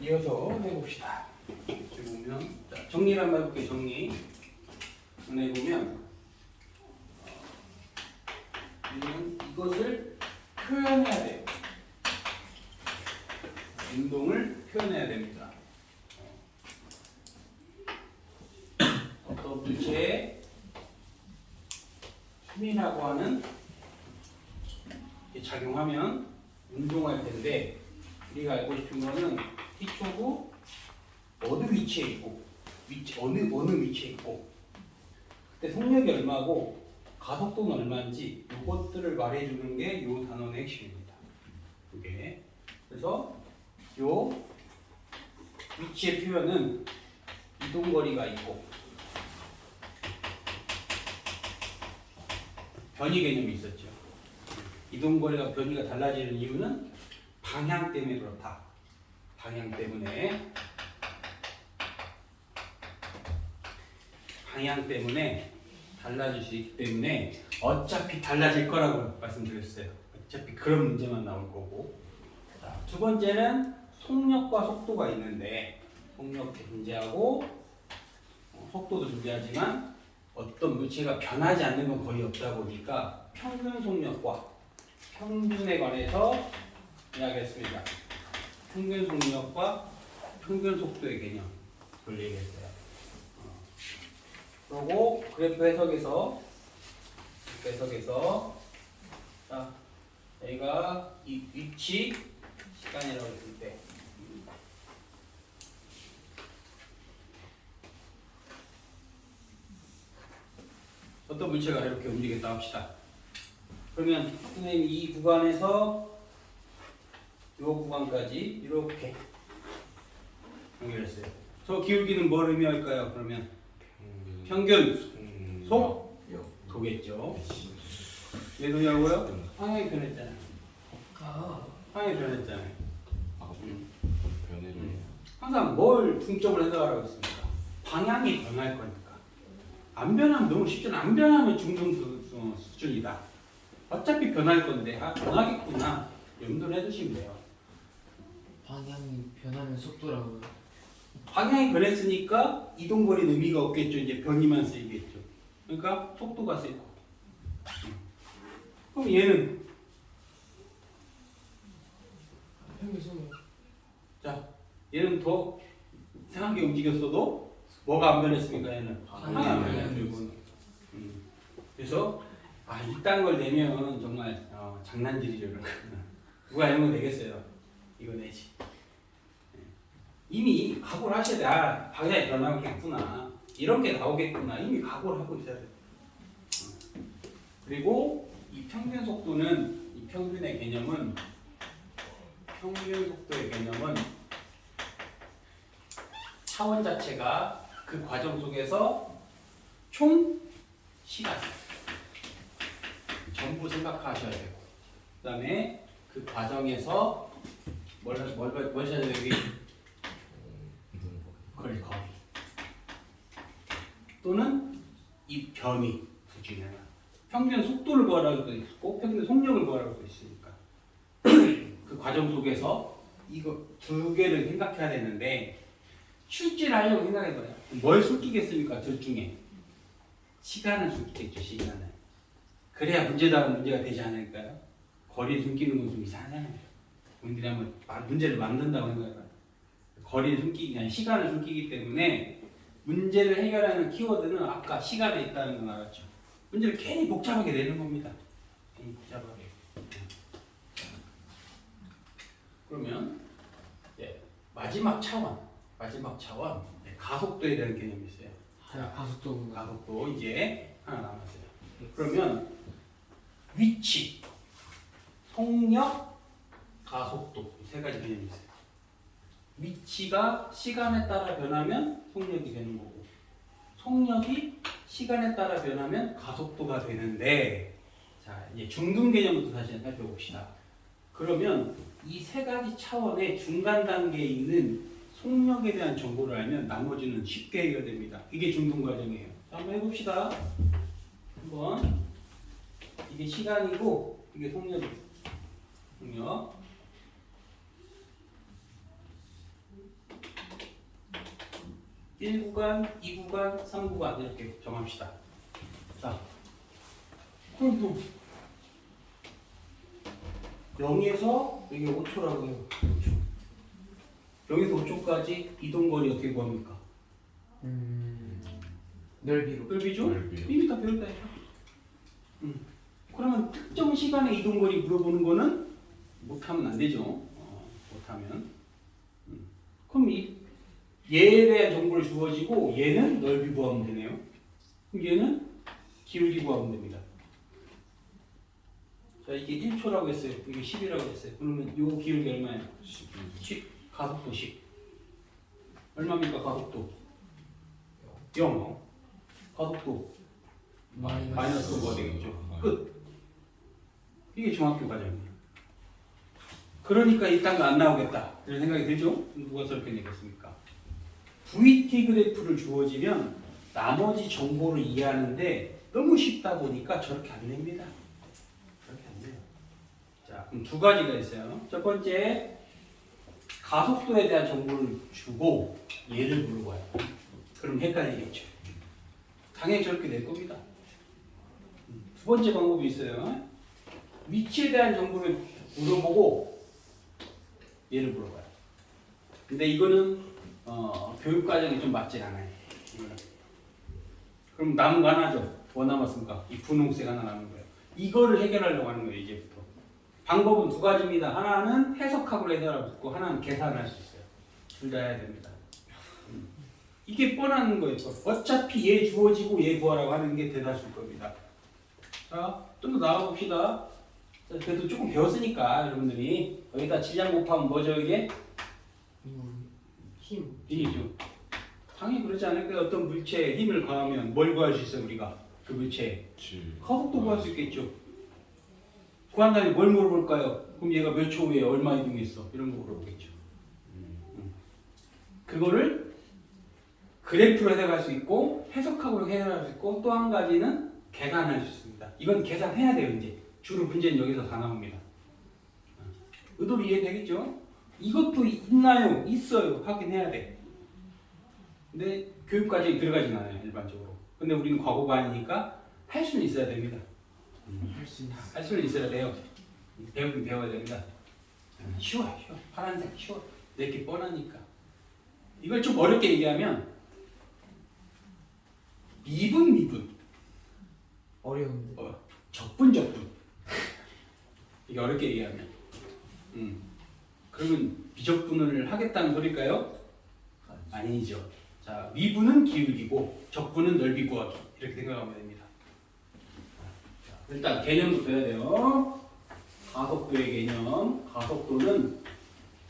이어서 해봅시다. 여기 보면 자, 정리를 한번 해볼게요. 정리. 해보면 이것을 표현해야 돼요. 운동을 표현해야 됩니다. 어떤 물체에 힘이라고 하는 게 작용하면 운동할 텐데 우리가 알고 싶은 거는 T초구 어느 위치에 있고 어느 위치에 있고 그때 속력이 얼마고 가속도는 얼마인지 이것들을 말해주는 게 이 단원의 핵심입니다. 이게 그래서 요 위치의 표현은 이동거리가 있고 변이 개념이 있었죠. 이동거리가 변이가 달라지는 이유는 방향 때문에 그렇다. 방향 때문에 달라질 수 있기 때문에 어차피 달라질 거라고 말씀드렸어요. 어차피 그런 문제만 나올 거고. 자, 두 번째는 속력과 속도가 있는데 속력 존재하고 속도도 존재하지만 어떤 물체가 변하지 않는 건 거의 없다 보니까 평균 속력과 평균에 관해서 이야기했습니다. 평균 속력과 평균 속도의 개념 그걸 얘기했어요. 그리고 그래프 해석에서 자, 여기가 이 위치 시간이라고 했을 때 어떤 물체가 이렇게 움직였다 합시다. 그러면 선생님이 이 구간에서 이 구간까지 이렇게 연결했어요. 저 기울기는 뭘 의미할까요? 그러면 평균 속도겠죠. 왜 그러냐고요? 방향이 변했잖아요. 방향이 변했잖아요. 항상 뭘 중점을 해석하라고 했습니까? 방향이 변할 거니까. 안 변하면 너무 쉽잖아. 안 변하면 중등 수준이다. 어차피 변할 건데 변하겠구나. 염두를 해두시면 돼요. 방향이 변하면 속도라고요? 방향이 변했으니까 이동거리는 의미가 없겠죠. 이제 변이만 쓰이겠죠. 그러니까 속도가 쓰일 거고. 그럼 얘는 자, 얘는 더 이상하게 움직였어도 뭐가 안 변했습니까? 얘는 방향이 안 변했죠. 그래서 이딴 걸 내면 정말 장난질이죠. 누가 이런 거 내겠어요? 이거 내지. 이미 각오를 하셔야 돼. 방향이 변하겠구나. 이렇게 나오겠구나. 이미 각오를 하고 있어야 돼. 그리고 이 평균 속도는 이 평균 속도의 개념은 차원 자체가 그 과정 속에서 총 시간 전부 생각하셔야 되고 그 다음에 그 과정에서 뭘 하셔야 돼요? 여기 거리 또는 이 변이 두 중에 하나 평균 속도를 구하라고 도 있고 평균 속력을 구하라고 도 있으니까 그 과정 속에서 이거 두 개를 생각해야 되는데 출제를 하려고 생각해봐요. 뭘 숨기겠습니까? 둘 중에 시간을 숨기겠죠. 시간을. 그래야 문제가 되지 않을까요? 거리를 숨기는 건 좀 이상하잖아요. 우리들이 한번 문제를 만든다고 생각해봐요. 거리를 숨기기 아니 시간을 숨기기 때문에 문제를 해결하는 키워드는 아까 시간에 있다는 건 알았죠. 문제를 괜히 복잡하게 내는 겁니다. 괜히 복잡하게. 그러면 마지막 차원 가속도에 대한 개념이 있어요. 가속도 이제 하나 남았어요. 그러면 위치, 속력, 가속도 세 가지 개념이 있어요. 위치가 시간에 따라 변하면 속력이 되는 거고 속력이 시간에 따라 변하면 가속도가 되는데 자 이제 중등 개념부터 다시 살펴봅시다. 그러면 이 세 가지 차원의 중간 단계에 있는 속력에 대한 정보를 알면 나머지는 쉽게 해결됩니다. 이게 중등 과정이에요. 자, 한번 해봅시다. 한번 이게 시간이고 이게 속력이에요. 속력 1구간, 2구간, 3구간 이렇게 정합시다. 자, 그럼 또 0에서 여기 5초라고 해요. 5초. 0에서 5초까지 이동거리 어떻게 구합니까? 넓이로. 넓이죠? 넓이요. 이미 다 배웠다 해요. 그러면 특정 시간에 이동거리 물어보는 거는 못하면 안 되죠. 못하면. 그럼 얘에 대한 정보를 주어지고 얘는 넓이 구하면 되네요. 그럼 얘는 기울기 구하면 됩니다. 자, 이게 1초라고 했어요. 이게 10이라고 했어요. 그러면 요 기울기 얼마예요? 10. 가속도 10. 얼마입니까 가속도? 0. 가속도 마이너스 5가 되겠죠. 끝. 이게 중학교 과정이에요. 그러니까 이 딴 거 안 나오겠다 이런 생각이 들죠? 누가 저렇게 내겠습니까? VT 그래프를 주어지면 나머지 정보를 이해하는데 너무 쉽다 보니까 저렇게 안 냅니다. 저렇게 안 돼요. 자, 그럼 두 가지가 있어요. 첫 번째, 가속도에 대한 정보를 주고 얘를 물어봐요. 그럼 헷갈리겠죠. 당연히 저렇게 낼 겁니다. 두 번째 방법이 있어요. 위치에 대한 정보를 물어보고 얘를 물어봐요. 근데 이거는 교육 과정이 좀 맞지 않아요. 그럼 남은 거 하나죠. 뭐 남았습니까? 이 분홍색 하나 남은 거예요. 이거를 해결하려고 하는 거예요. 이제부터. 방법은 두 가지입니다. 하나는 해석하고 해결할 수 있고 하나는 계산할 수 있어요. 둘 다 해야 됩니다. 이게 뻔한 거예요. 어차피 얘 주어지고 얘 구하라고 하는 게 대다수일 겁니다. 자, 좀 더 나가봅시다. 자, 그래도 조금 배웠으니까 여러분들이 여기다 질량 곱하면 뭐죠 이게? 힘. 힘이죠. 당연히 그렇지 않을까요? 어떤 물체에 힘을 가하면 뭘 구할 수 있어요 우리가? 그 물체에 가속도 구할 수 있겠죠. 구한 다음에 뭘 물어볼까요? 그럼 얘가 몇 초 후에 얼마 이동했어? 이런 거 물어보겠죠. 그거를 그래프로 해석할 수 있고 해석학으로 해석할 수 있고 또 한 가지는 계산할 수 있습니다. 이건 계산해야 돼요 이제. 주로 문제는 여기서 다 나옵니다. 의도를 이해되겠죠? 이것도 있나요? 있어요. 확인해야 돼. 근데 교육과정에 들어가진 않아요 일반적으로. 근데 우리는 과거반이니까 할 수는 있어야 됩니다. 할 수 있어. 할 수는 있어야 돼요. 배우긴 배워야 됩니다. 쉬워요. 쉬워. 파란색 쉬워. 내게 뻔하니까. 이걸 좀 어렵게 얘기하면 미분 어려운데. 적분 이게 어렵게 얘기하면 그러면 비적분을 하겠다는 소릴까요? 아니죠. 자, 미분은 기울기고 적분은 넓이 구하기 이렇게 생각하면 됩니다. 자, 일단 개념부터 해야 돼요. 가속도의 개념. 가속도는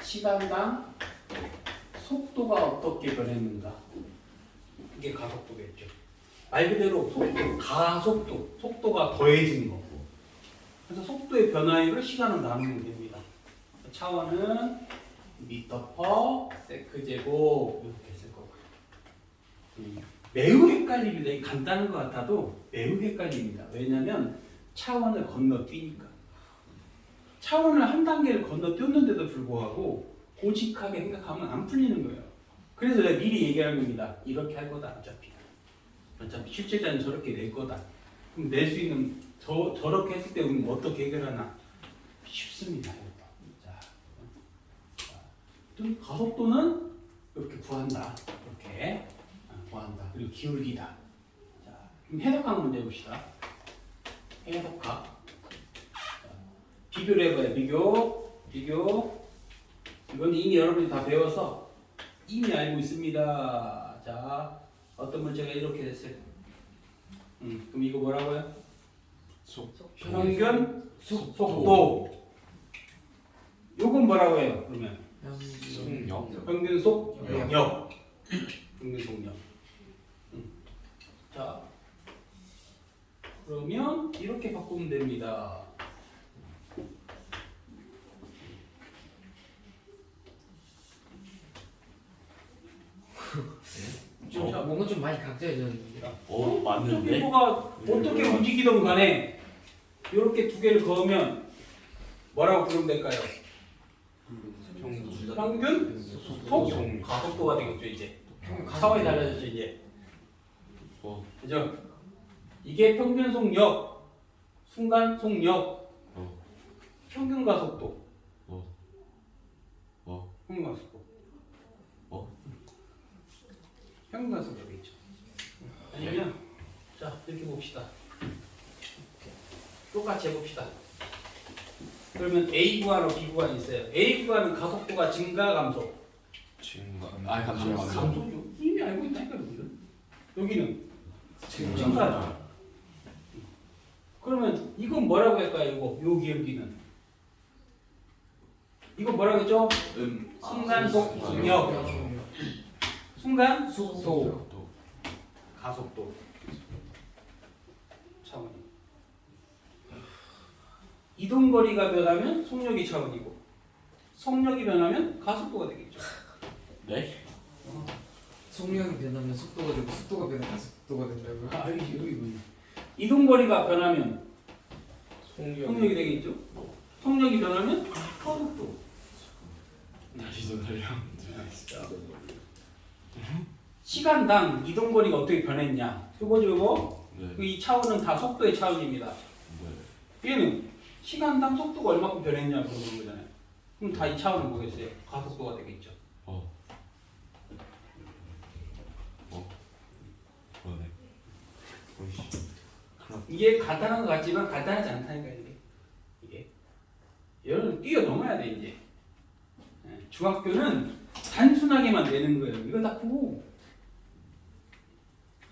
시간당 속도가 어떻게 변했는가. 이게 가속도겠죠. 말 그대로 속도, 가속도, 속도가 더해진 거. 그래서 속도의 변화율을 시간으로 나누면 됩니다. 차원은 미터 퍼 세크 제곱 이렇게 쓸 거고요. 매우 헷갈립니다. 이게 간단한 것 같아도 매우 헷갈립니다. 왜냐하면 차원을 건너뛰니까. 차원을 한 단계를 건너뛰었는데도 불구하고 고직하게 생각하면 안 풀리는 거예요. 그래서 내가 미리 얘기하는 겁니다. 이렇게 할 거다 어차피 실제자는 저렇게 낼 거다. 그럼 낼 수 있는 저렇게 했을 때 우리는 어떻게 해결하나? 쉽습니다. 자, 가속도는 이렇게 구한다. 이렇게 구한다. 그리고 기울기다. 자, 그럼 해석학 문제 봅시다. 해석학. 비교를 해봐요. 비교. 이건 이미 여러분이 다 배워서 이미 알고 있습니다. 자, 어떤 문제가 이렇게 됐어요. 그럼 이거 뭐라고요? 평균 속도. 요건 뭐라고 해요? 그러면 평균 속력. 평균 속력. 자, 그러면 이렇게 바꾸면 됩니다. 뭔가 좀 많이 각져졌는데. 맞는데? 뭐가 어떻게 움직이든 간에 이렇게 두 개를 그으면 뭐라고 부르면 될까요? 평균 속 가속도가 되겠죠 이제. 차원이 달라졌죠 이제. 어. 그죠? 이게 평균 속력, 순간 속력, 어. 평균 가속도. 평균 가속도. 평균 가속도 되겠죠. 아니면 자 이렇게 봅시다. 똑같이 해봅시다. 그러면 A 구간하고 B 구간이 있어요. A 구간은 가속도가 증가 감소. 감소죠. 이미 알고 있다니까 여기는 증가죠. 그러면 이건 뭐라고 할까요? 여기는 이거 뭐라고 했죠? 순간 속력, 순간 속도. 가속도 차원이. 이동 거리가 변하면 속력이 차원이고, 속력이 변하면 가속도가 되겠죠. 네? 속력이 변하면 속도가 되고 속도가 변하면 속도가 된다고요? 여기 이동 거리가 변하면 속력이 되겠죠. 속력이 변하면 가속도. 다시 좀 설명. 시간당 이동 거리가 어떻게 변했냐? 이거 네. 이 차원은 다 속도의 차원입니다. 얘는 시간당 속도가 얼마큼 변했냐 그러는 거잖아요. 그럼 다 이 차원을 보겠어요. 가속도가 되겠죠. 그러네. 이게 간단한 것 같지만 간단하지 않다니까 이게. 얘는 뛰어넘어야 돼 이제. 중학교는 단순하게만 내는 거예요. 이건 다 크고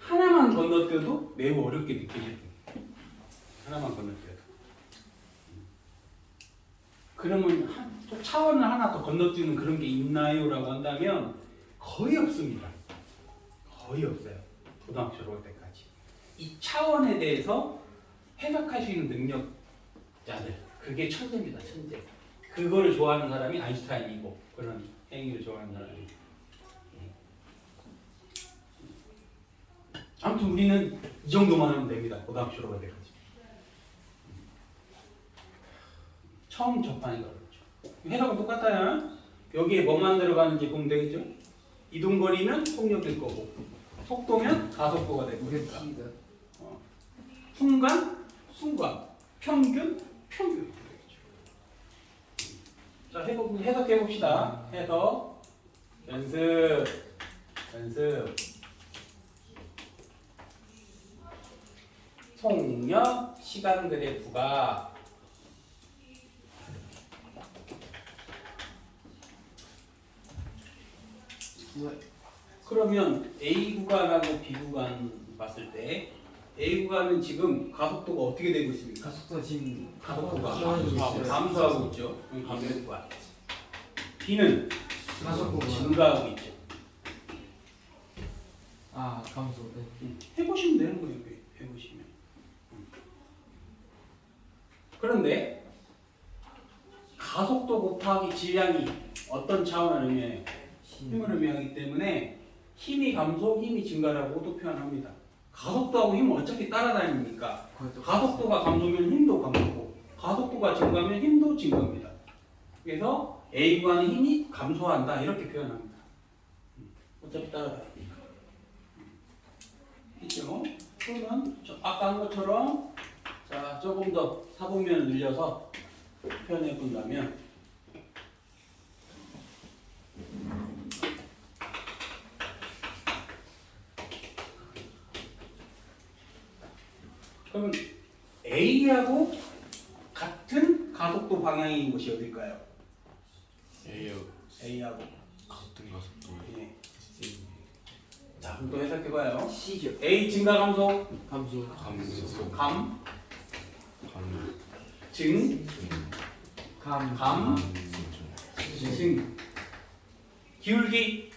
하나만 건너뛰어도 매우 어렵게 느껴져요. 하나만 건너뛰어도. 그러면 또 차원을 하나 더 건너뛰는 그런 게 있나요? 라고 한다면 거의 없습니다. 거의 없어요. 고등학교 졸업할 때까지. 이 차원에 대해서 해석할 수 있는 능력자들, 그게 천재입니다. 천재. 그거를 좋아하는 사람이 아인슈타인이고, 그런 행위를 좋아하는 사람이. 아무튼 우리는 이 정도만 하면 됩니다. 고등학교 졸업할 때까지. 처음 접하니까 그렇죠. 해석은 똑같아요. 여기에 뭐만 들어가는지 보면 되겠죠. 이동거리면 속력일 거고, 속도면 가속도가 될 거니까. 순간, 평균 되겠죠. 자, 해석해 봅시다. 해석, 연습. 속력, 시간 그래프가 그러면 A 구간하고 B 구간 봤을 때 A 구간은 지금 가속도가 어떻게 되고 있습니까? 가속도가 지금 가속도가 감소하고 감소하고 있죠. 감소가. B는 가속도가 증가하고 있죠. 감소. 해보시면 되는 거예요. 해보시면. 그런데 가속도 곱하기 질량이 어떤 차원을 의미해요? 힘을 의미하기 때문에 힘이 감소, 힘이 증가라고도 표현합니다. 가속도하고 힘은 어차피 따라다니니까 가속도가 감소면 힘도 감소고 가속도가 증가하면 힘도 증가합니다. 그래서 A 구간의 힘이 감소한다 이렇게 표현합니다. 어차피 따라다니니까. 있죠? 그러면 아까 한 것처럼 자 조금 더 사분면을 늘려서 표현해 본다면 그러면 A하고 같은 가속도 방향인 곳이 어딜까요? A하고 같은 가속도. 예. 자, 그럼 또 해석해봐요. C죠. A 증가 감소 감소. 감 증 증 기울기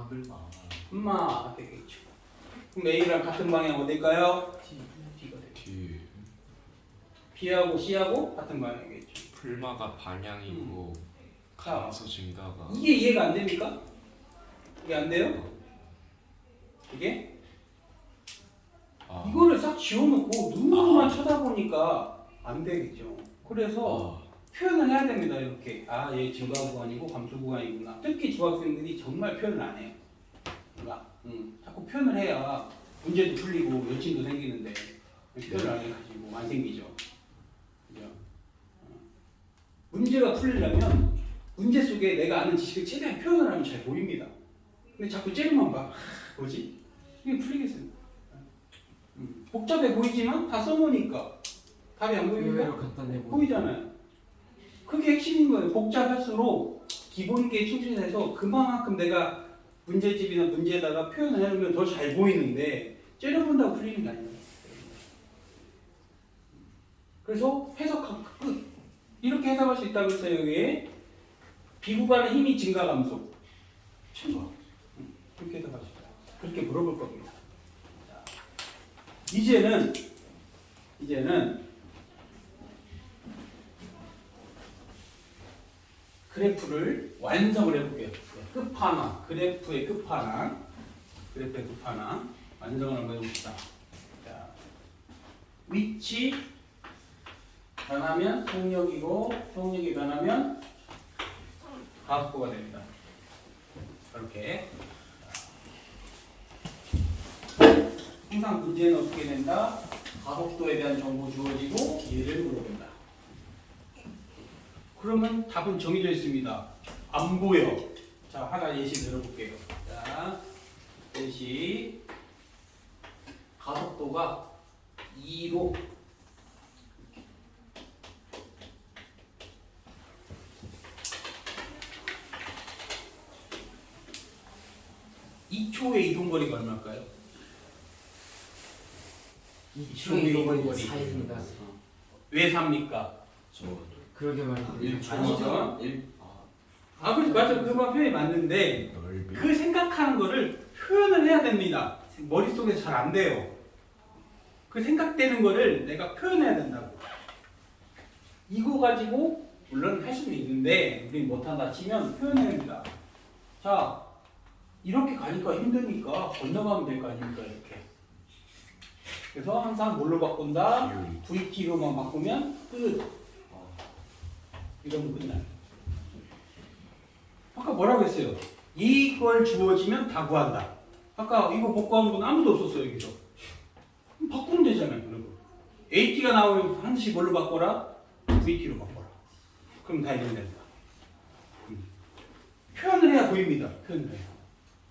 뿔 마 되겠죠. 그럼 A랑 같은 방향 어딜까요? D가 되죠. B하고 C하고 같은 방향이겠죠. 풀마가 방향이고 감소 증가가. 이게 이해가 안 됩니까? 이게 안 돼요? 이게? 이거를 싹 지워놓고 눈으로만 쳐다보니까 안 되겠죠. 그래서 표현을 해야 됩니다. 이렇게 얘 증가 구간이고 감소 구간이구나. 특히 중학생들이 정말 표현을 안 해요. 그러니까 자꾸 표현을 해야 문제도 풀리고 여친도 생기는데 표현을 안 해가지고 안 생기죠. 그죠? 문제가 풀리려면 문제 속에 내가 아는 지식을 최대한 표현을 하면 잘 보입니다. 근데 자꾸 째려만 봐. 뭐지? 이게 풀리겠어요. 복잡해 보이지만 다 써놓으니까 답이 안 보이니까 의외로 간단해 보여. 보이잖아요. 그게 핵심인 거예요. 복잡할수록 기본기에 충실해서 그만큼 내가 문제집이나 문제에다가 표현을 해놓으면 더 잘 보이는데 째려본다고 풀리는 게 아니에요. 그래서 해석하고 끝. 이렇게 해석할 수 있다고 했어요. 여기에 비구간의 힘이 증가 감소. 증가. 그렇게 해석할 수 있다. 그렇게 물어볼 겁니다. 자, 이제는 그래프를 완성을 해볼게요. 끝판왕, 그래프의 끝판왕 완성을 한번 해봅시다. 자, 위치 변하면 속력이고 속력이 변하면 가속도가 됩니다. 이렇게 항상 문제는 어떻게 된다? 가속도에 대한 정보 주어지고 얘를 물어본다. 그러면 답은 정해져 있습니다. 안 보여. 자, 하나 예시 들어볼게요. 자, 예시 가속도가 2로 2초의 이동거리가 얼마일까요? 2초의 이동거리 4입니다. 왜 삽니까? 그러게 말이에요. 1초. 아니죠. 그렇죠. 맞아. 그 말 표현이 맞는데 넓이. 그 생각하는 거를 표현을 해야 됩니다. 머릿속에서 잘 안 돼요. 그 생각되는 거를 내가 표현해야 된다고. 이거 가지고 물론 할 수는 있는데 우리 못한다 치면 표현해야 됩니다. 자, 이렇게 가니까 힘드니까 건너가면 될 거 아닙니까? 이렇게. 그래서 항상 뭘로 바꾼다? VT로만 바꾸면 끝. 이러면 끝나요. 아까 뭐라고 했어요? 이걸 주어지면 다 구한다. 아까 이거 복구하는 분 아무도 없었어요. 여기서. 그럼 바꾸면 되잖아요. 여러분. AT가 나오면 반드시 뭘로 바꿔라? VT로 바꿔라. 그럼 다 해결된다. 표현을 해야 보입니다. 표현을 해야.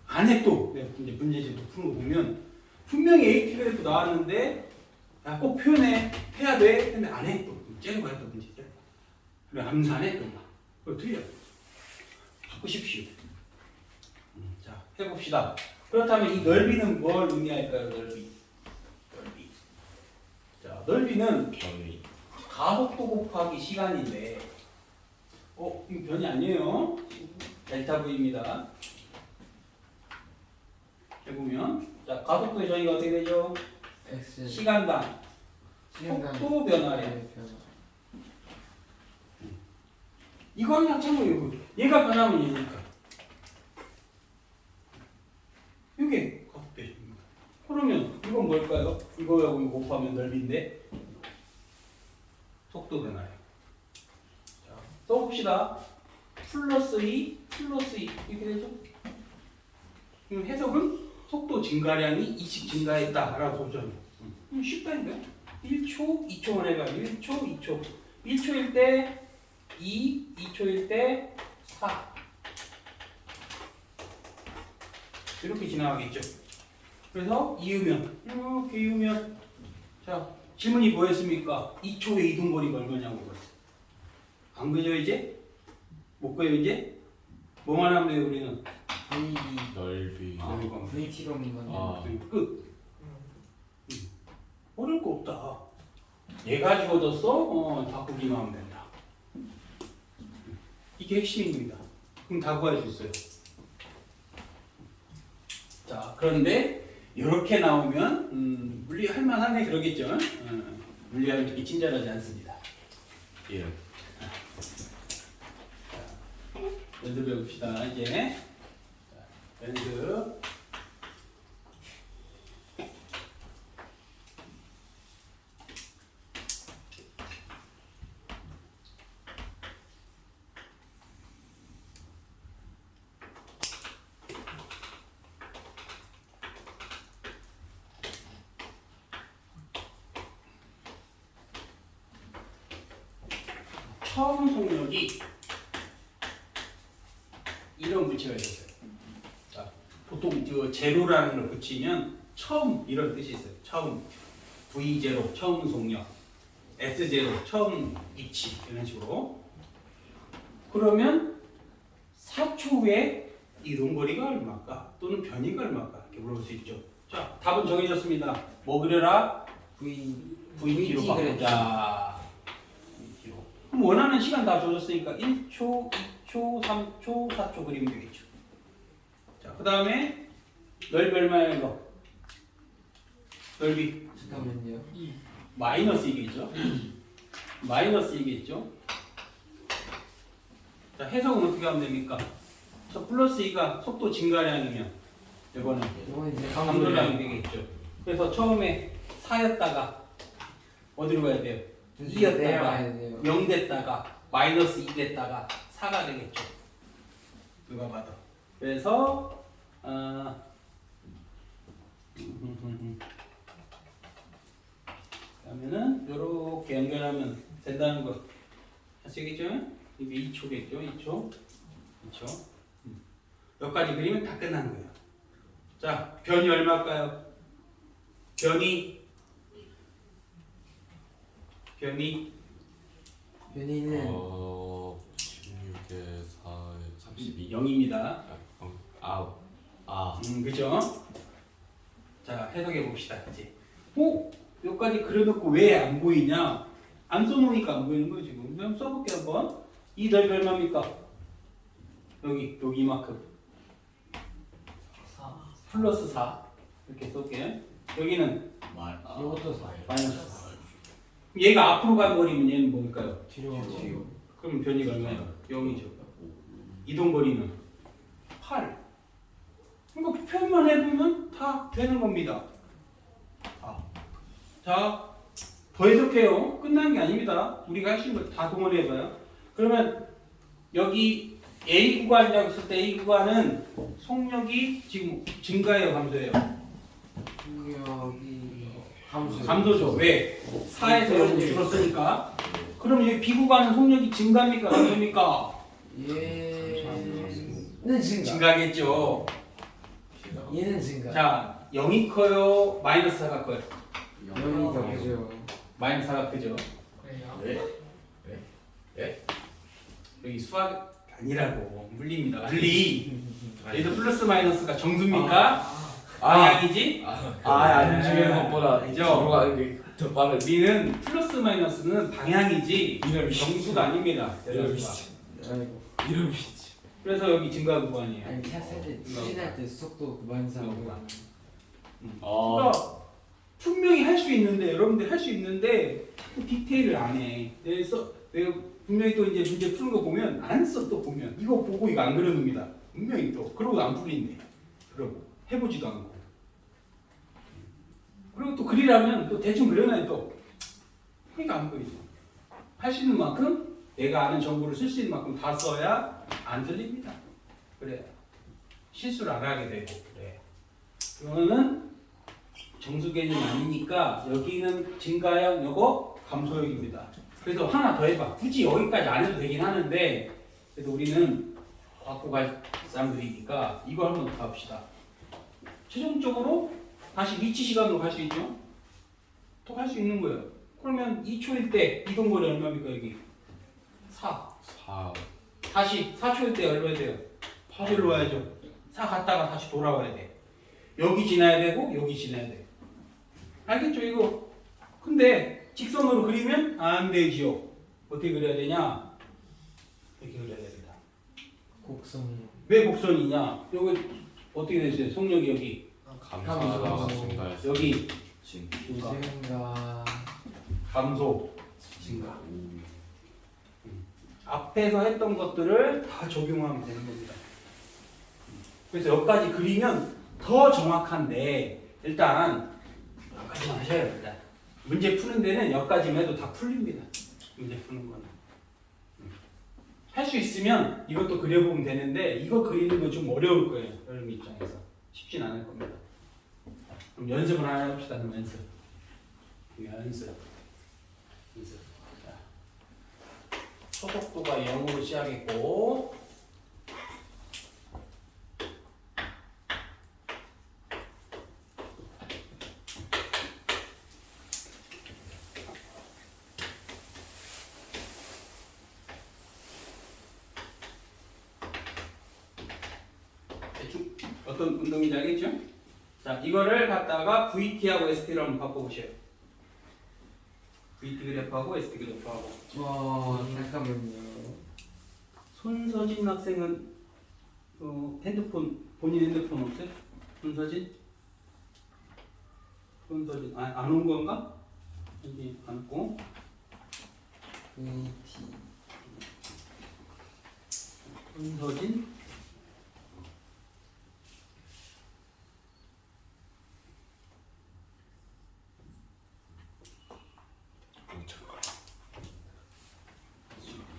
안 해 또. 내가 이제 문제집도 푸는 거 보면 분명히 AT 그래프 나왔는데 야, 꼭 표현해. 해야 돼. 근데 안 해. 또. 째는 거야 또 문제. 그래 암산해 또. 그거 틀려. 바꾸십시오. 자, 해봅시다. 그렇다면 이 넓이는 뭘 의미할까요? 넓이. 자, 넓이는 변이. 가속도 곱하기 시간인데, 이거 변이 아니에요. 델타 V입니다. 해보면, 자, 가속도의 정의가 어떻게 되죠? X 시간당 속도 변화량. 이거 그냥 참고요. 얘가 변하면 얘니까. 이게 가속도입니다. 그러면 이건 뭘까요? 이거하고 이거 곱하면 넓이인데 속도 변화량. 자, 써봅시다. 플러스 2 이렇게 되죠? 그럼 해석은 속도 증가량이 2씩 증가했다라고 보죠. 쉽다니까요. 1초, 2초만 해봐. 1초, 2초. 1초일 때 2, 2초일 때 4. 이렇게 지나가겠죠. 그래서 이으면 이렇게 이으면 자 질문이 뭐였습니까? 2초의 이동거리가 얼마냐고 물었어요. 안 그죠 이제? 못 그요 이제? 뭐만 하면 돼요 우리는? 넓이. VT로만 끝. 어려울 거 없다. 얘가 주어졌어? 바꾸기만 하면 된다. 이게 핵심입니다. 그럼 다 구할 수 있어요. 자, 그런데 이렇게 나오면 물리 할만하네 그러겠죠. 물리학은 그렇게 친절하지 않습니다. 예. 연습해 봅시다. 이제 자, 연습. 처음 속력이 이런 문체가 있어요. 자, 보통 저 제로라는 걸 붙이면 처음 이런 뜻이 있어요. 처음 V0 처음 속력, S0 처음 위치 이런 식으로. 그러면 4초 후에 이동거리가 얼마일까? 또는 변이가 얼마일까? 이렇게 물어볼 수 있죠. 자, 답은 정해졌습니다. 뭐 그려라? VT로 바꾸자. VT로. 그럼 원하는 시간 다 줘줬으니까 1초, 2초, 3초, 4초 그리면 되겠죠. 자, 그 다음에 넓이 얼마야 이거? 넓이 잠깐만요. 마이너스 이겠죠? 마이너스 이겠죠? 자, 해석은 어떻게 하면 됩니까? 저 플러스 2가 속도 증가량이면 이거는 이건 이제 감소량이 되겠죠. 그래서 처음에 4였다가 어디로 가야 돼요? 2였다가 내려가야 돼요. 0 됐다가 마이너스 2 됐다가 4가 되겠죠. 누가 봐도. 그래서 그러면은 이렇게 연결하면 된다는 거 아시겠죠? 이게 2초겠죠? 2초. 여기까지 그리면 다 끝난 거예요. 자, 변이 얼마일까요? 변이 변이는 16에 4에 32 0입니다. 그죠? 자, 해석해 봅시다. 이제. 여기까지 그려놓고 왜 안 보이냐? 안 써놓으니까 안 보이는 거예요, 지금. 그럼 써볼게요, 한번. 이 넓이 얼마입니까? 여기 이만큼. 플러스 4. 이렇게 쏠게요. 여기는 이것도 4. 마이너스 4. 얘가 앞으로 간 거리면 얘는 뭘까요? 뒤로 가고. 그럼 변이가 얼마예요? 0이죠. 이동거리는 8. 그러니까 표현만 해보면 다 되는 겁니다. 자, 더 해석해요. 끝난 게 아닙니다. 우리가 할 수 있는 거 다 동원해봐요. 그러면 여기 A 구간이라고 했을 때 A 구간은 속력이 지금 증가해요, 감소해요? 속력이 감소. 감소죠. 왜? 4에서 0으로 줄었으니까. 그럼 여기 B 구간은 속력이 증가입니까? 감소입니까? 얘는 증가. 증가겠죠. 얘는 증가. 자, 0이 커요? 마이너스 4가 커요? 0이 더 크죠. 마이너스 4가 크죠. 네? 여기 수학 아니라고 물리입니다. 물리. 얘도 플러스 마이너스가 정수입니까? 방향이지? 안 움직이는 것보다 그죠? 뒤로 가는 게 더 빠른. 우리는 플러스 마이너스는 방향이지 이놈이 정수가 아닙니다. 이놈이 아이고. 이름이지. 그래서 여기 증가 구간이에요. 아니 찼을 때 추진할 때 속도 그만상으로. 그러니까 분명히 할 수 있는데 여러분들 할 수 있는데 그 디테일을 안 해. 그래서 내가 분명히 또 이제 문제 푸는 거 보면 안 써. 또 보면 이거 보고 이거 안 그려놓습니다. 분명히 또 그러고 안 풀린대. 그러고 해보지도 않고. 그리고 또 그리려면 또 대충 그려놔야 또 그러니까 안 보이죠. 할 수 있는 만큼 내가 아는 정보를 쓸 수 있는 만큼 다 써야 안 들립니다. 그래. 실수를 안 하게 되고 그래. 그거는 정수 개념이 아니니까 여기는 증가형, 요거 감소형입니다. 그래서 하나 더 해봐. 굳이 여기까지 안 해도 되긴 하는데 그래도 우리는 갖고 갈 사람들이니까 이거 한번 더 합시다. 최종적으로 다시 위치 시간으로 갈 수 있죠? 또 갈 수 있는 거예요. 그러면 2초일 때 이동거리 얼마입니까 여기? 4. 4. 다시 4초일 때 얼마 돼요? 8일로 와야죠. 4 갔다가 다시 돌아와야 돼. 여기 지나야 되고 여기 지나야 돼. 알겠죠 이거? 근데 직선으로 그리면 안 되지요. 어떻게 그려야 되냐? 이렇게 그려야 됩니다. 곡선이요. 왜 곡선이냐? 여기 어떻게 되세요? 속력이 여기 감소하다가 증가해서 여기 증가. 증가. 감소 증가. 앞에서 했던 것들을 다 적용하면 되는 겁니다. 그래서 여기까지 그리면 더 정확한데 일단 여기까지만 하셔야 됩니다. 문제 푸는 데는 여기까지만 해도 다 풀립니다. 문제 푸는 거는. 할 수 있으면 이것도 그려보면 되는데 이거 그리는 건 좀 어려울 거예요. 여러분 입장에서. 쉽진 않을 겁니다. 그럼 연습을 하나 해봅시다. 그럼 연습. 연습. 자. 소속도가 0으로 시작했고 대충 어떤 운동인지 알겠죠? 자, 이거를 갖다가 VT하고 ST로 한번 바꿔보세요. VT 그래프하고 ST 그래프하고. 와 잠깐만요. 손서진 학생은 본인 핸드폰 없어요? 손서진? 손서진 안 온 건가? 여기 안 왔고. VT 손서진?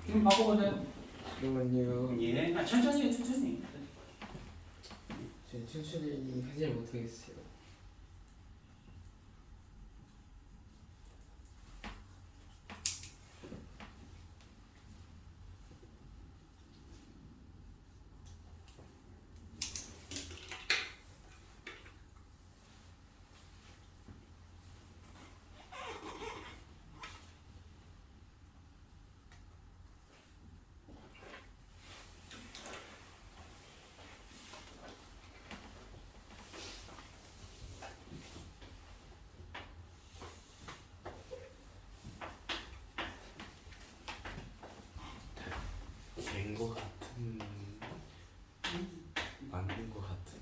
좀 바꿔보세요. 잠깐만요. 예. 천천히 해, 천천히. 저는 천천히 하지 못하겠어요. 된 거 같은 맞는 거 같은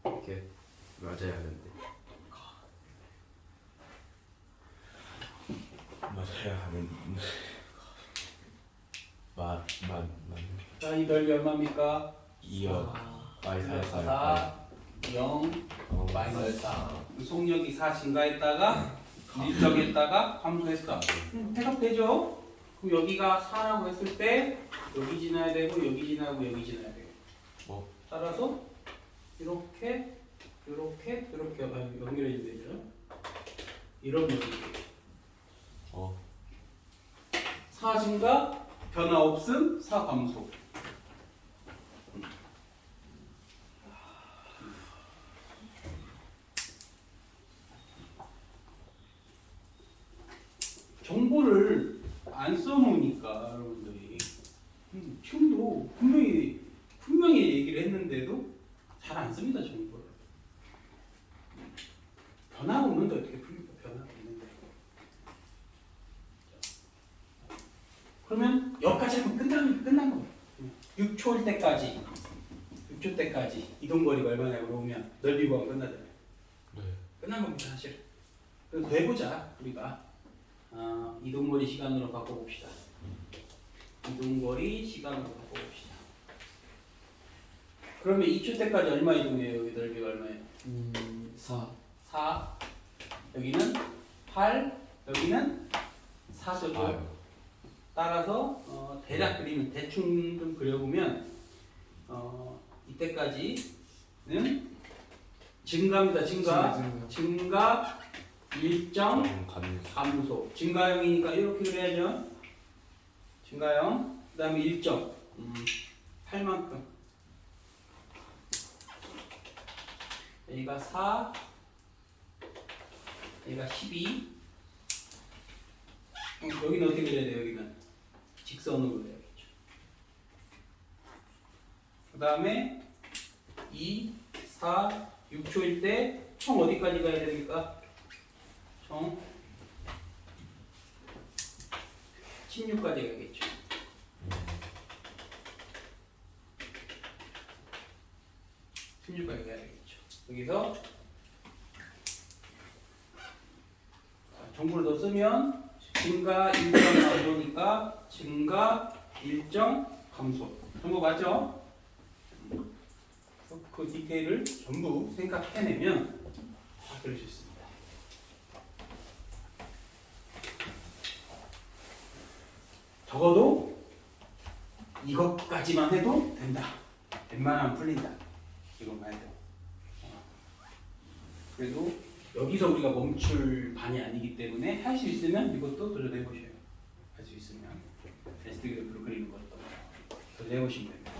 맞게 맞아야 하는데 맞아야 하는 맞 자, 이 넓이 얼마입니까? 2억 y 4 4, 0, 마이너스 4. 속력이 4 증가했다가 밀정했다가 감소했다. 해석되죠? 그럼 여기가 4라고 했을 때 여기 지나야 되고 여기 지나고 여기 지나야 돼요. 따라서 이렇게 연결해 주면 되죠. 이런 모습이에요. 4 증가, 변화 없음, 4 감소. 정보를 안 써놓으니까 여러분들이 지금도 분명히 얘기를 했는데도 잘 안 씁니다. 정보를. 변화가 오는데 어떻게 풀립니까? 변화가 있는데. 그러면 여기까지 하면 끝난 거예요. 6초일 때까지 6초 때까지 이동거리가 얼마냐고 물어보면 넓이 구하면 끝나잖아요. 네. 끝난 겁니다 사실. 그래서 더 해보자 우리가. 이동거리 시간으로 바꿔봅시다. 이동거리 시간으로 바꿔봅시다. 그러면 2초 때까지 얼마 이동해요? 여기 넓이가 얼마예요? 4 4. 여기는 8. 여기는 4죠. 따라서 대략 그리면 대충 좀 그려보면 이때까지는 증가입니다. 증가 일정 감소. 증가형이니까 이렇게 그려야죠. 증가형. 그 다음에 일정. 8만큼. 여기가 4. 여기가 12. 여기는 어떻게 그려야 돼요? 여기는 직선으로 그려야겠죠. 그 다음에 2, 4, 6초일 때 총 어디까지 가야 됩니까? 총 16까지 가겠죠. 가야 되겠죠. 여기서 정보를 더 쓰면 증가 일정 감소니까 증가 일정 감소. 정보 맞죠? 그 디테일을 전부 생각해내면 다 그릴 수 있습니다. 적어도 이것까지만 해도 된다. 웬만하면 풀린다. 이것만 해도. 그래도 여기서 우리가 멈출 반이 아니기 때문에 할 수 있으면 이것도 도전해보셔요. 할 수 있으면 베스트 그래프로 그리는 것도 도전해보시면 됩니다.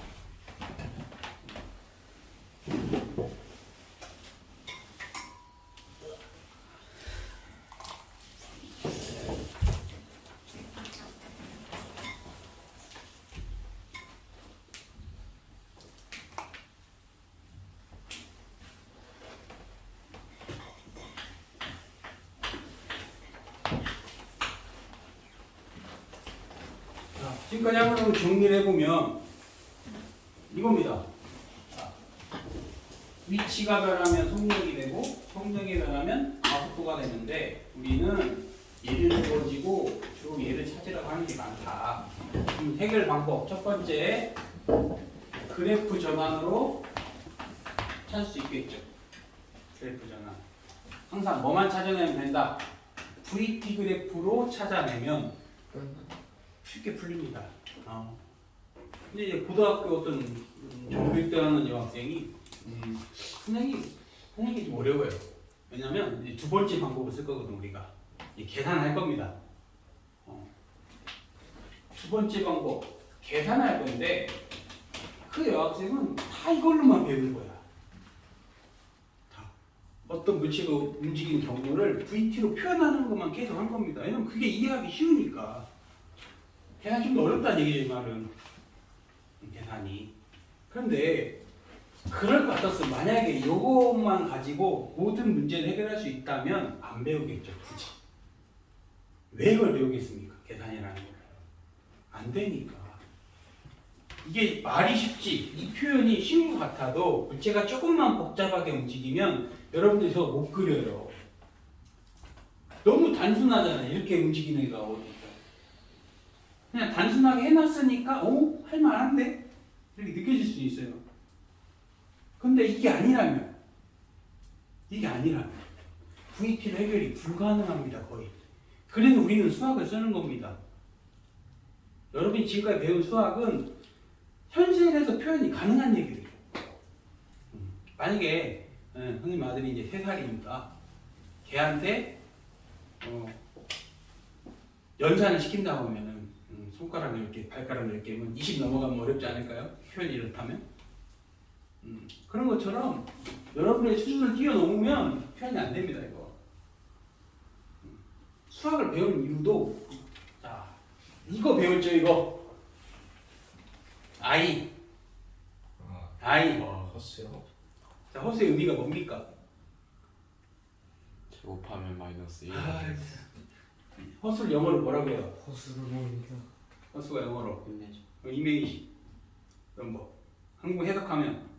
자, 지금까지 한번 정리를 해보면 이겁니다. 자, 위치가 변하면 속력이 되고 속력이 변하면 속도가 되는데 우리는 얘를 주어지고 주로 얘를 찾으라고 하는 게 많다. 해결 방법 첫 번째 그래프 전환으로 찾을 수 있겠죠. 그래프 전환 항상 뭐만 찾아내면 된다. VT 그래프로 찾아내면 쉽게 풀립니다. 근데 이제 고등학교 어떤 정교육 때 하는 여학생이 선생님이 좀 어려워요. 왜냐면 이제 두 번째 방법을 쓸 거거든 우리가 이제 계산할 겁니다. 두 번째 방법 계산할 건데 그 여학생은 다 이걸로만 배우는 거야. 다 어떤 물체가 움직이는 경로를 VT로 표현하는 것만 계속 한 겁니다. 왜냐면 그게 이해하기 쉬우니까. 계산이 좀 더 어렵다는 얘기죠, 이 말은. 계산이. 그런데 그럴 것 같았어. 만약에 이것만 가지고 모든 문제를 해결할 수 있다면 안 배우겠죠, 굳이. 왜 이걸 배우겠습니까? 계산이라는 걸. 안 되니까. 이게 말이 쉽지, 이 표현이 쉬운 것 같아도 물체가 조금만 복잡하게 움직이면 여러분들이 저거 못 그려요. 너무 단순하잖아요. 이렇게 움직이는 애가 어디. 그냥 단순하게 해놨으니까 할만한데? 이렇게 느껴질 수 있어요. 근데 이게 아니라면 VT로 해결이 불가능합니다. 거의. 그래서 우리는 수학을 쓰는 겁니다. 여러분이 지금까지 배운 수학은 현실에서 표현이 가능한 얘기들이에요. 만약에 선생님 아들이 이제 3살이니까 걔한테 연산을 시킨다고 하면은 손가락 10개, 발가락 10개면 20 넘어가면 어렵지 않을까요? 표현이 이렇다면? 그런 것처럼 여러분의 수준을 뛰어넘으면 표현이 안 됩니다, 이거. 수학을 배우는 이유도, 자, 이거 배웠죠, 이거. I. 헛수요? 자, 허수의 의미가 뭡니까? 제곱하면 마이너스 1. 허수를 영어로 뭐라고 해요? 헛수를 모릅니다. 허수가 영어로 이미지 이런 거 한국 해석하면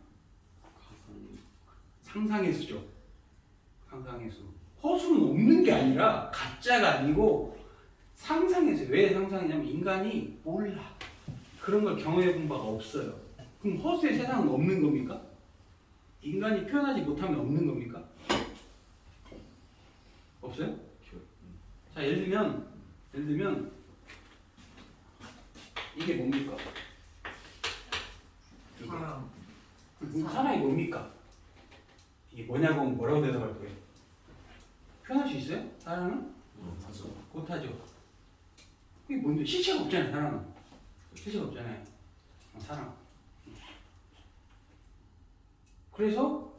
상상의 수죠. 상상의 수. 허수는 없는 게 아니라 가짜가 아니고 상상의 수. 왜 상상이냐면 인간이 몰라. 그런 걸 경험해 본 바가 없어요. 그럼 허수의 세상은 없는 겁니까? 인간이 표현하지 못하면 없는 겁니까? 없어요? 자, 예를 들면 이게 뭡니까? 사람. 사람이 뭡니까? 이게 뭐냐고 하면 뭐라고 대답할 거예요? 표현할 수 있어요? 사람은? 못하죠. 그게 뭔데? 실체가 없잖아요, 사람은. 실체가 없잖아요. 사람. 그래서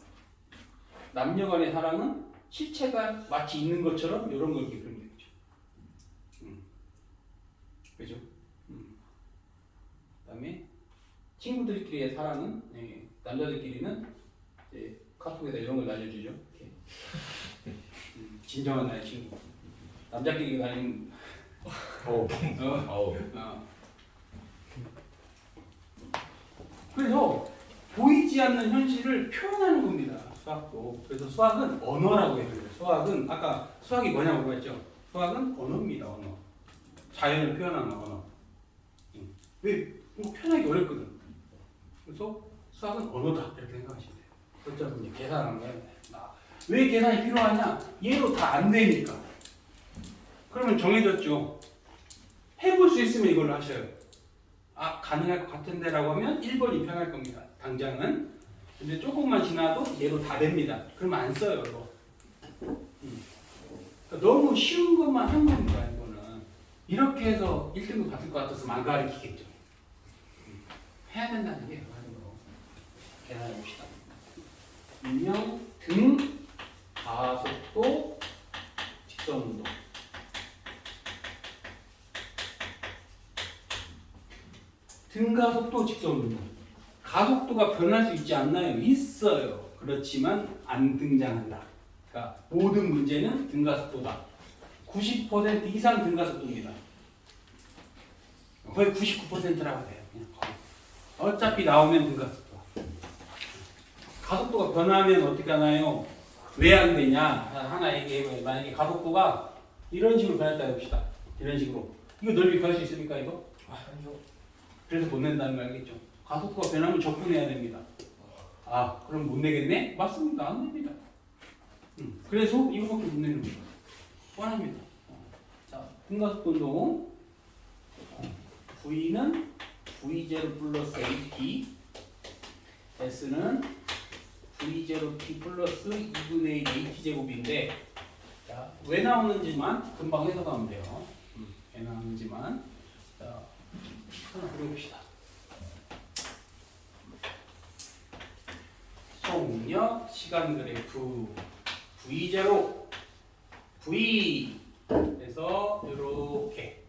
남녀 간의 사랑은 실체가 마치 있는 것처럼 이런 걸 이렇게 그리는 거죠. 그죠? 그다음에 친구들끼리의 사랑은 남자들끼리는 이제 카톡에다 이런 걸 날려주죠. 이렇게. 진정한 나의 친구. 남자끼리 다니는 그래서 보이지 않는 현실을 표현하는 겁니다. 수학도. 그래서 수학은 언어라고 해요. 수학은 아까 수학이 뭐냐고 했죠. 수학은 언어입니다. 언어. 자연을 표현하는 언어. 왜? 표현하기 어렵거든. 그래서 수학은 언어다 이렇게 생각하시면 돼요. 그렇죠. 이제 계산하는 거예요. 왜 계산이 필요하냐? 얘로 다 안 되니까. 그러면 정해졌죠. 해볼 수 있으면 이걸 하셔요. 가능할 것 같은데라고 하면 1번이 편할 겁니다. 당장은 근데 조금만 지나도 얘로 다 됩니다. 그러면 안 써요, 이거. 그러니까 너무 쉬운 것만 한 겁니다, 이거는. 이렇게 해서 1등급 받을 것 같았으면 안 가르치겠죠. 해야 된다는 게 그거예요. 계산해 봅시다. 인명 등 가속도 직선 운동. 등 가속도 직선 운동. 가속도가 변할 수 있지 않나요? 있어요. 그렇지만 안 등장한다. 그러니까 모든 문제는 등 가속도다. 90% 이상 등 가속도입니다. 거의 99%라고 해요. 그냥 거의. 어차피 나오면 등 가속도. 가속도가 변하면 어떻게 하나요? 왜 안 되냐? 하나 얘기해봐요. 만약에 가속도가 이런 식으로 변했다 해봅시다. 이런 식으로. 이거 넓이 구할 수 있습니까, 이거? 아니요. 그래서 못 낸다는 거 알겠죠? 가속도가 변하면 적분해야 됩니다. 아, 그럼 못 내겠네? 맞습니다. 안 냅니다. 그래서 이거밖에 못 내는 거예요. 뻔합니다. 자, 등가속도 운동. V는 V0 플러스 AT, S는 V0T 플러스 2분의 1 AT제곱인데, 자, 왜 나오는지만 금방 해석하면 돼요. 왜 나오는지만. 자, 하나 그려봅시다. 속력, 시간 그래프, V0, V, 그래서 이렇게.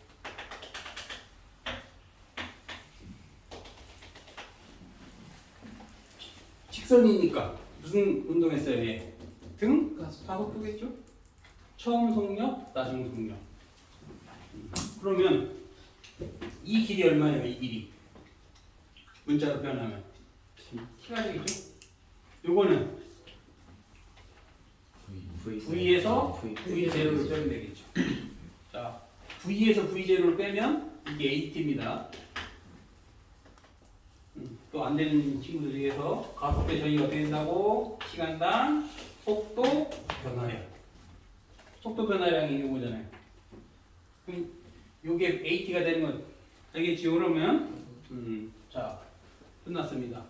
직선이니까 무슨 운동했어요? 얘? 등? 가속도겠죠? 처음 속력, 나중 속력. 그러면 이 길이 얼마예요? 이 길이 문자로 표현하면 T가 되겠죠? 요거는 V에서 V0를 빼면 되겠죠. 자, V에서 V0를 빼면 이게 AT입니다. 또 안 되는 친구들 중에서 가속도의 정의가 어떻게 된다고? 시간당 속도 변화량. 속도 변화량이 이거잖아요. 그럼 요게 AT가 되는 건 알겠지요? 그러면 자, 끝났습니다.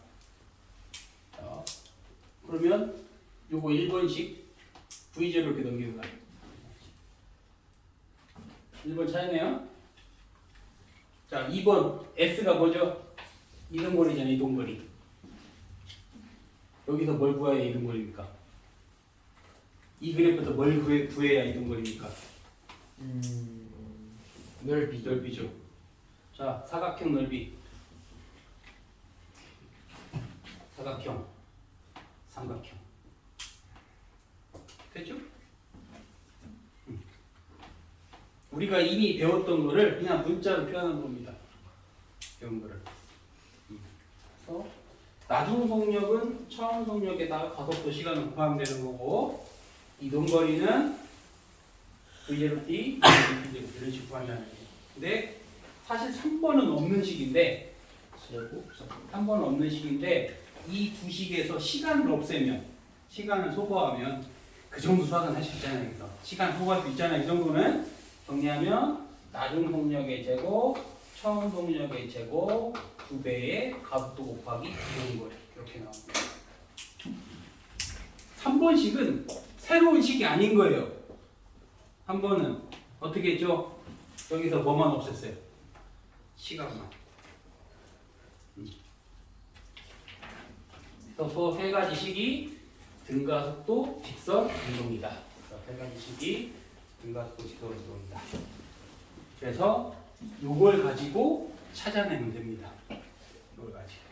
자, 그러면 요거 1번씩 V0 이렇게 넘기는 거야. 1번 차이네요. 자, 2번 S가 뭐죠? 이동거리잖아요. 이동거리. 여기서 뭘 구해야 이동거리입니까? 이 그래프에서 뭘 구해야 이동거리입니까? 넓이죠. 자, 사각형 넓이. 사각형. 삼각형. 됐죠? 우리가 이미 배웠던 거를 그냥 문자로 표현한 겁니다. 배운 거를. 그래서 나중 속력은 처음 속력에다가 가속도 시간을 포함되는 거고, 이동거리는 V0t, 이런 식으로 포함하는 거예요. 근데 사실 3번은 없는 식인데, 3번은 없는 식인데 이 두 식에서 시간을 없애면, 시간을 소거하면 그 정도 수학은 할 수 있잖아요. 그래서 시간 소거할 수 있잖아요. 이 정도는 정리하면 나중 속력의 제곱, 처음 속력의 제곱 2배의 가속도 곱하기 이동거리 이렇게 나옵니다. 3번식은 새로운 식이 아닌 거예요. 3번은 어떻게 했죠? 여기서 뭐만 없앴어요? 시간만. 그래서 또 세 가지 식이 등가속도, 직선, 운동이다. 세 가지 식이 등가속도, 직선, 운동이다. 그래서 이걸 가지고 찾아내면 됩니다. 이걸 가지고.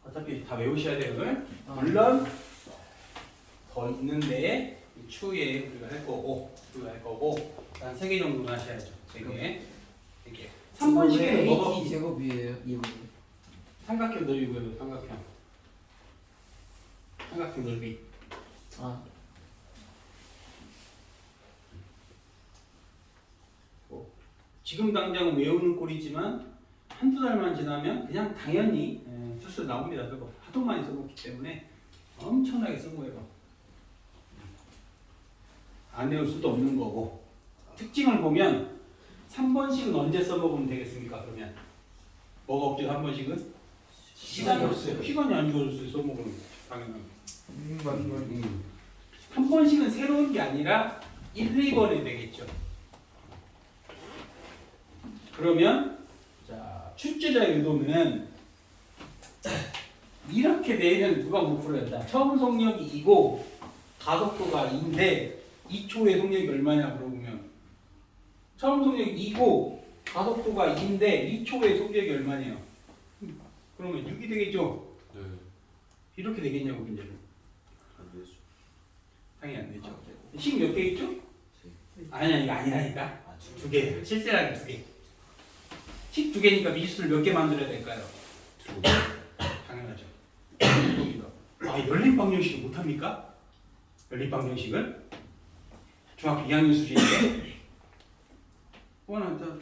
어차피 다 외우셔야 되는 물론 더 있는데 추후에 우리가 할 거고 한 3개 정도는 하셔야죠. 3개. 이렇게 3번 시계는 뭐가 AT 제곱이에요. 이거. 삼각형 넓이고요. 삼각형 넓이. 아, 지금 당장 외우는 꼴이지만 한두 달만 지나면 그냥 당연히 술술 나옵니다. 그거 하도 많이 써봤기 때문에 엄청나게 쓴 거예요. 안 외울 수도 없는 거고 특징을 보면 3번씩은 언제 써먹으면 되겠습니까? 그러면 뭐가 없죠? 3번씩은? 시간이 없어요. 시간이 안 주어졌어요. 써먹으면 당연하게. 맞네. 한 번씩은 새로운 게 아니라 1, 2번이 되겠죠. 그러면 자 출제자의 의도는 이렇게 내면 누가 못 풀어야 돼. 처음 속력이 2고 가속도가 2인데 2초의 속력이 얼마냐 물어보면 처음 속력이 2고 가속도가 2인데 2초의 속력이 얼마냐? 그러면 6이 되겠죠. 네. 이렇게 되겠냐고 문제는. 안 되죠. 당연히 안 되죠. 식 몇 개 있죠? 아니야 이거 아니라니까. 두 개. 실제라는 두 개. 식 두 개니까 미지수를 몇 개 만들어야 될까요? 두 개. 당연하죠. 아 열린 방정식을 못합니까? 열린 방정식을 중학교 2학년 수준인데.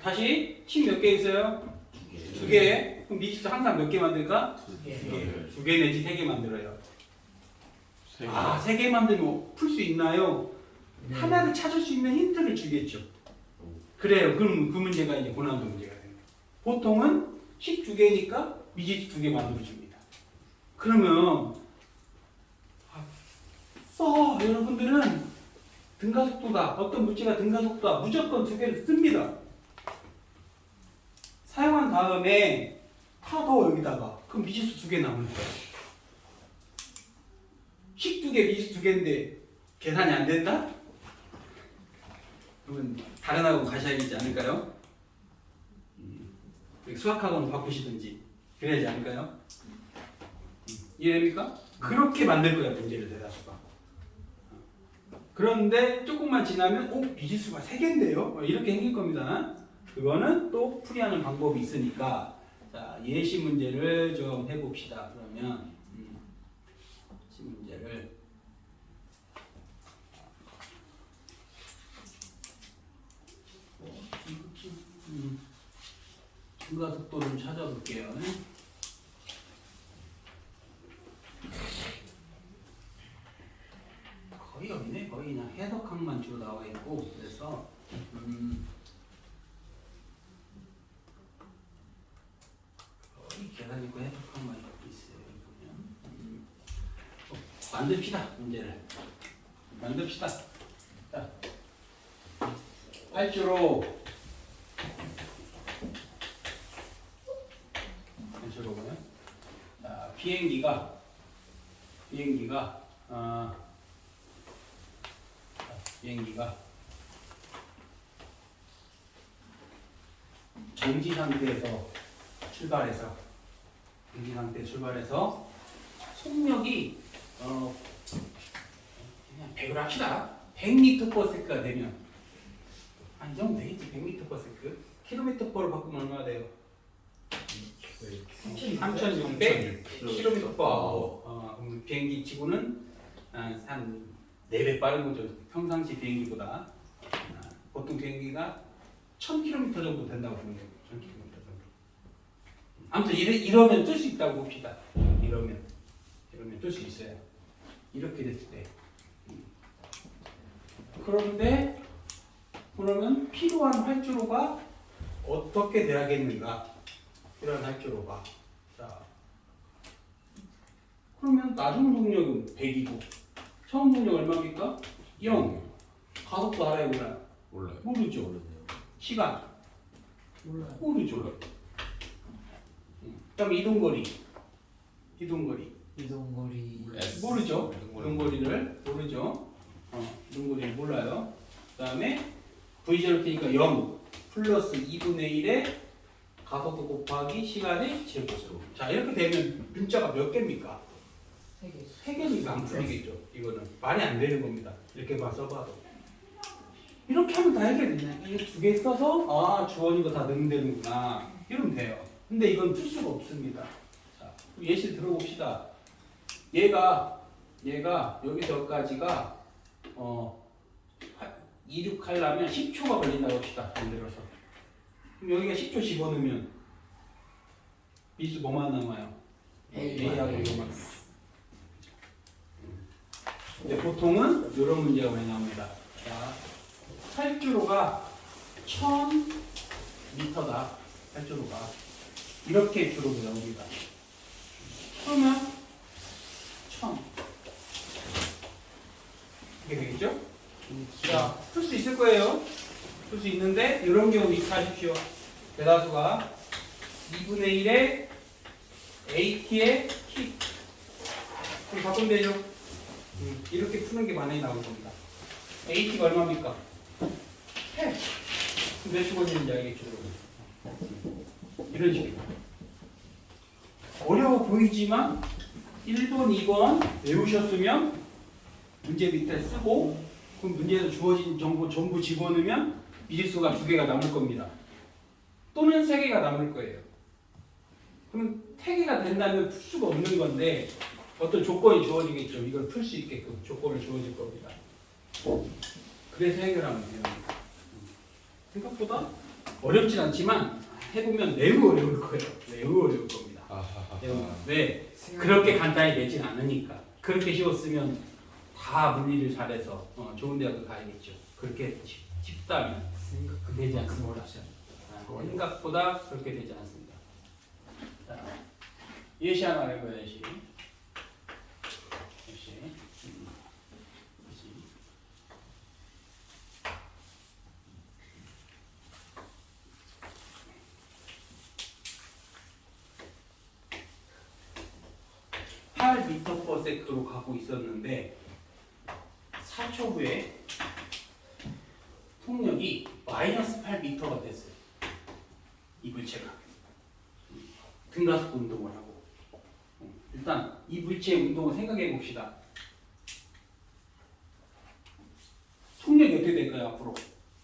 다시 식 몇 개 있어요? 두 개. 그럼 미지수 항상 몇 개 만들까? 두 개. 두 개 내지 세 개 만들어요. 세 개. 아, 세 개 만들면 풀 수 있나요? 하나를 찾을 수 있는 힌트를 주겠죠. 그래요. 그럼 그 문제가 이제 고난도 문제가 됩니다. 보통은 식 두 개니까 미지수 두 개 만들어 줍니다. 그러면 여러분들은 등가속도다. 어떤 물체가 등가속도다. 무조건 두 개를 씁니다. 사용한 다음에 파도 여기다가 그럼 미지수 두 개 남을 거예요. 식 두 개, 미지수 두 개인데 계산이 안 된다? 그러면 다른 학원 가셔야겠지 않을까요? 수학학원 바꾸시든지 그래야지 않을까요? 이해됩니까? 그렇게 만들 거야 문제를 대다수가. 그런데 조금만 지나면 미지수가 3개인데요? 이렇게 생길 겁니다. 그거는 또 풀이하는 방법이 있으니까 자 예시 문제를 좀 해봅시다. 그러면 예시 문제를 증가속도 좀 찾아볼게요. 거의 없네. 거의 그냥 해석항만 주로 나와 있고 그래서 거의 계산 있고 해석항만 있어요. 보면 만듭시다. 문제를 만듭시다. 자, 활주로 보면 자, 비행기가 정지 상태에서 출발해서 속력이 그냥 100을 합시다. 100m/s가 되면 이 정도 되겠지. 100m/s km/로 바꾸면 얼마나 돼요? 3,600km/h. 비행기 치고는 한 4배 빠른 거죠. 평상시 비행기보다. 보통 비행기가 1,000km 정도 된다고 보면 돼요. 1,000km 정도. 아무튼 이러면 뜰 수 있다고 봅시다. 이러면 뜰 수 있어요. 이렇게 됐을 때. 그러면 필요한 활주로가 어떻게 돼야겠는가? 필요한 활주로가. 자, 그러면 나중 속력은 100이고 처음 속력 얼마입니까? 0. 가속도 알아요, 몰라요? 몰라요. 모르죠. 시간 모르죠. 그다음 이동거리 모르죠. 이동거리를 모르죠. 이동거리를 몰라요. 그다음에 V0 T니까 0 플러스 2분의 1의 가속도 곱하기 시간의 제곱. 자 이렇게 되면 문자가 몇 개입니까? 3개니까 안 풀리겠죠. 이거는 말이 안 되는 겁니다. 이렇게만 써봐도. 이렇게 하면 다 해결되냐? 이거 2개 써서 주어진 거 다 넣으면 되는구나. 이러면 돼요. 근데 이건 풀 수가 없습니다. 자, 예시 들어봅시다. 얘가 여기서 여기까지가 26하려면 10초가 걸린다고 합시다. 예를 들어서. 그럼 여기가 10초 집어넣으면 미수 뭐만 남아요? A하고 이거만. 근데 보통은 이런 문제가 많이 나옵니다. 자, 활주로가 1000m다. 활주로가 이렇게 주로가 나옵니다. 그러면 1000 이게 되겠죠? 자, 풀 수 있을 거예요. 풀 수 있는데 이런 경우 익숙하십시오. 대다수가 2분의 1의 AT의 T. 그럼 바꾸면 되죠? 이렇게 푸는 게 많이 나올 겁니다. AT가 얼마입니까? 8. 몇 초 걸리는지 알겠죠? 이런 식으로. 어려워 보이지만 1번, 2번 외우셨으면 문제 밑에 쓰고 그럼 문제에서 주어진 정보 전부 집어넣으면 미지수가 2개가 남을 겁니다. 또는 3개가 남을 거예요. 그럼 3개가 된다면 풀 수가 없는 건데 어떤 조건이 주어지겠죠. 이걸 풀 수 있게끔 조건을 주어질 겁니다. 그래서 해결하면 됩니다. 생각보다 어렵진 않지만 해보면 매우 어려울 거예요. 매우 어려울 겁니다. 왜? 그렇게 간단히 내진 않으니까. 그렇게 쉬웠으면 다 물리를 잘해서 좋은 대학을 가야겠죠. 그렇게 쉽다면 되지 않습니다. 생각보다 그렇게 되지 않습니다. 자, 예시 하나 해봐요. 예시. 예시. 예시. 8m/s로 가고 있었는데 4초 후에 속력이 마이너스 8m가 됐어요. 이 물체가 등가속도 운동을 하고 일단 이 물체의 운동을 생각해 봅시다. 속력이 어떻게 될까요 앞으로?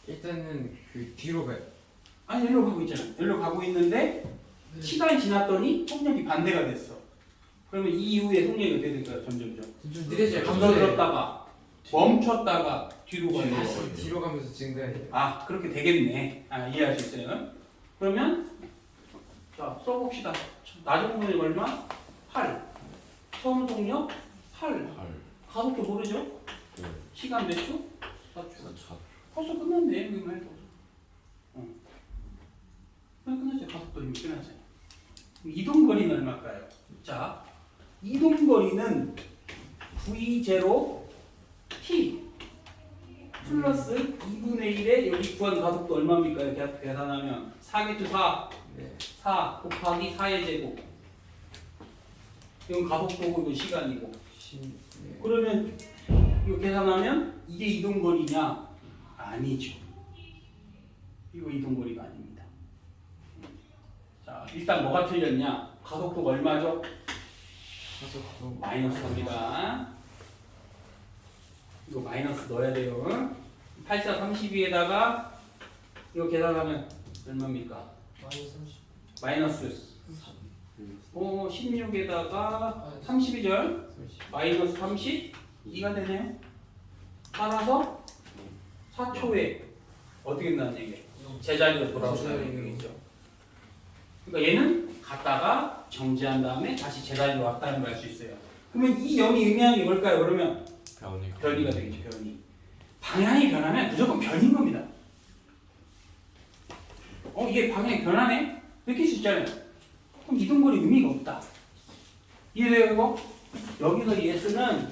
일단은 그 뒤로 가요. 아니 여기로 가고 있잖아요. 여기로 가고 있는데 시간이 지났더니 속력이 반대가 됐어. 그러면 이 이후에 속력이 어떻게 될까요? 점점점 좀 느려져요. 감소들었다가 멈췄다가 뒤로 가요. 다시 뒤로 가면서 증가해요. 아 그렇게 되겠네. 이해할 수 있어요. 그러면 자 써봅시다. 나중 속력 얼마? 8. 처음 속력 8. 가속도 모르죠? 네. 시간 몇 초? 4초. 차. 벌써 끝났네. 여기만 해도. 그냥 끝났죠. 가속도 이미 끝났잖아요. 이동거리는 얼마일까요? 자, 이동거리는 V0 T 플러스 2분의 1에 여기 구한 가속도 얼마입니까? 이렇게 계산하면 4겠죠? 4. 네. 4 곱하기 4의 제곱. 이건 가속도고 이건 시간이고. 네. 그러면 이거 계산하면 이게 이동거리냐? 아니죠. 이거 이동거리가 아닙니다. 자, 일단 뭐가 틀렸냐? 가속도가 얼마죠? 가속도 마이너스입니다. 이거 마이너스 넣어야 돼요. 8자 32에다가 이거 계산하면 얼마입니까? 마이너스 16에다가 32절 마이너스 32가 되네요. 따라서 4초에 어떻게 된다는 얘기예요? 제자리로 돌아온다는 얘기죠. 그러니까 얘는 갔다가 정지한 다음에 다시 제자리로 왔다는 걸 알 수 있어요. 그러면 이 0이 의미하는 게 뭘까요? 그러면 변이가 되겠죠. 변이. 방향이 변하면 무조건 변인 겁니다. 이게 방향이 변하네? 느낄 수 있잖아요. 그럼 이동거리 의미가 없다. 이해돼요 이거? 여기서 예스는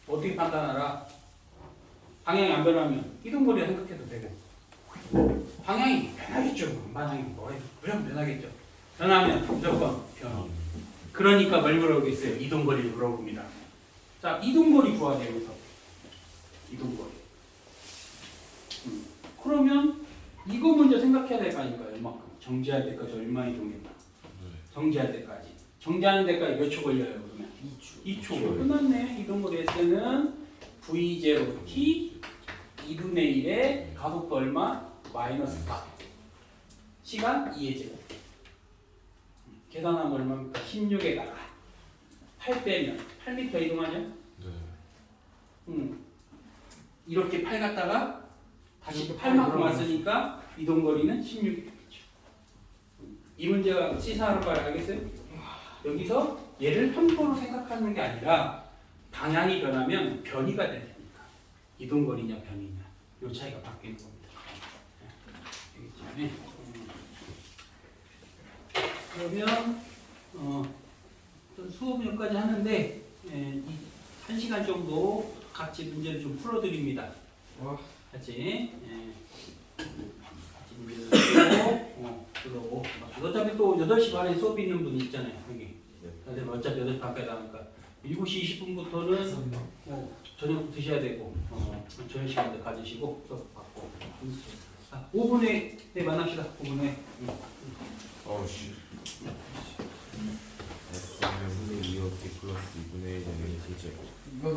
어떻게 판단하라? 방향이 안 변하면 이동거리를 생각해도 되고 방향이 변하겠죠. 방향이 무조건 변하겠죠. 변하면 무조건 변. 그러니까 뭘 물어보겠어요? 이동거리를 물어봅니다. 자, 이동거리 구하자 여기서. 이동거리. 그러면 이거 먼저 생각해야 될 거 아닌가요? 얼마큼? 정지할 때까지 얼마 이동했나? 정지할 때까지. 정지하는 데까지 몇 초 걸려요? 그러면? 2초. 끝났네. 이동거리 S는 V0T 2분의 1에 가속도 얼마? 마이너스 4. 시간 2의 제곱. 계산하면 얼마입니까? 16에다가 8 빼면 8m 이동하냐? 이렇게 8 갖다가 다시 8만큼 왔으니까 이동거리는 16이겠죠. 이 문제가 시사하는 걸 알겠어요? 여기서 얘를 편보로 생각하는 게 아니라 방향이 변하면 변이가 되니까 이동거리냐 변이냐 요 차이가 바뀌는 겁니다. 알겠지? 그러면 수업 여기까지 하는데 이 1시간 정도 같이 문제를 좀 풀어드립니다. 와. 같이 같이 문제를 풀고 그러고 어차피 또 8시 반에 수업이 있는 분이 있잖아요. 여기. 다들 어차피 8시 반까지 나오니까 7시 20분부터는 감사합니다. 저녁 드셔야 되고 저녁 시간도 가지시고 수업 받고 5분에 만납시다. 5분에. 어우씨. S는 2의 2 플러스 2분의 1 제곱. 이거